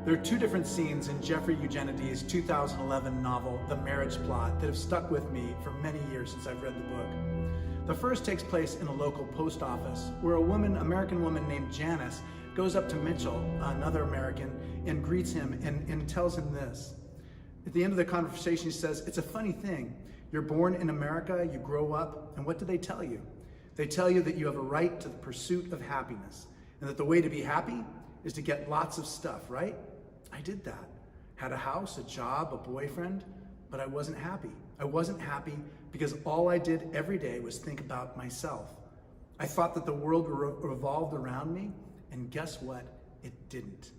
There are two different scenes in Jeffrey Eugenides' 2011 novel, The Marriage Plot, that have stuck with me for many years since I've read the book. The first takes place in a local post office, where a American woman named Janice goes up to Mitchell, another American, and greets him and tells him this. At the end of the conversation, she says, "It's a funny thing. You're born in America, you grow up, and what do they tell you? They tell you that you have a right to the pursuit of happiness, and that the way to be happy is to get lots of stuff, right? I did that. Had a house, a job, a boyfriend, but I wasn't happy. I wasn't happy because all I did every day was think about myself. I thought that the world revolved around me, and guess what? It didn't."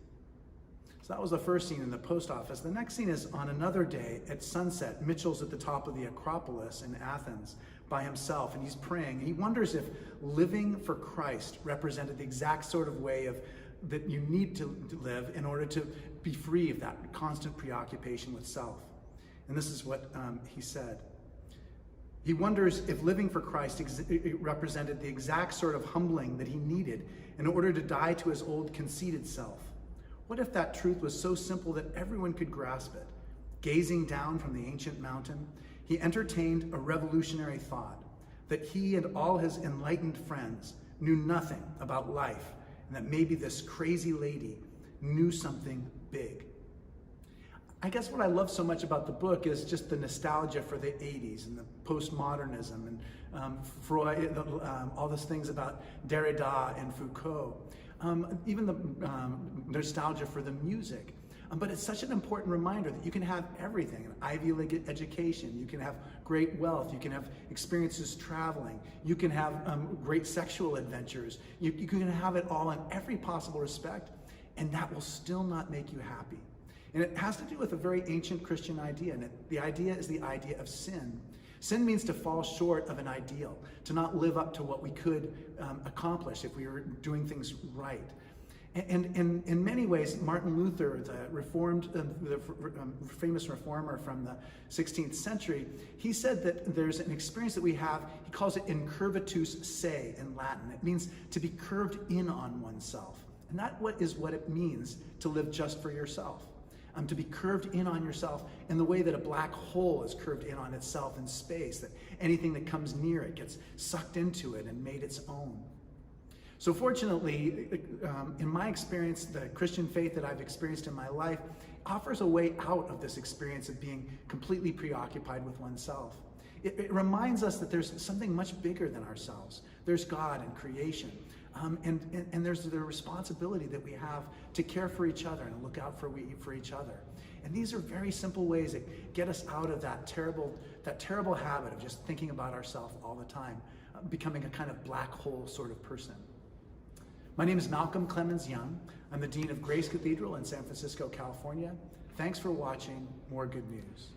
So that was the first scene in the post office. The next scene is on another day at sunset. Mitchell's at the top of the Acropolis in Athens by himself, and he's praying. He wonders if living for Christ represented the exact sort of way that you need to live in order to be free of that constant preoccupation with self. And this is what he said. He wonders if living for Christ represented the exact sort of humbling that he needed in order to die to his old conceited self. What if that truth was so simple that everyone could grasp it? Gazing down from the ancient mountain, he entertained a revolutionary thought that he and all his enlightened friends knew nothing about life, and that maybe this crazy lady knew something big. I guess what I love so much about the book is just the nostalgia for the 80s and the postmodernism and Freud, all those things about Derrida and Foucault. Even the nostalgia for the music. But it's such an important reminder that you can have everything, an Ivy League education, you can have great wealth, you can have experiences traveling, you can have great sexual adventures, you can have it all in every possible respect, and that will still not make you happy. And it has to do with a very ancient Christian idea, and the idea is the idea of sin. Sin means to fall short of an ideal, to not live up to what we could accomplish if we were doing things right. And in many ways, Martin Luther, the famous reformer from the 16th century, he said that there's an experience that we have, he calls it incurvatus se in Latin. It means to be curved in on oneself. And that is what it means to live just for yourself. To be curved in on yourself in the way that a black hole is curved in on itself in space, that anything that comes near it gets sucked into it and made its own. So fortunately, in my experience, the Christian faith that I've experienced in my life offers a way out of this experience of being completely preoccupied with oneself. It reminds us that there's something much bigger than ourselves. There's God and creation. And there's the responsibility that we have to care for each other and look out for each other. And these are very simple ways that get us out of that terrible habit of just thinking about ourselves all the time, becoming a kind of black hole sort of person. My name is Malcolm Clemens Young. I'm the Dean of Grace Cathedral in San Francisco, California. Thanks for watching. More good news.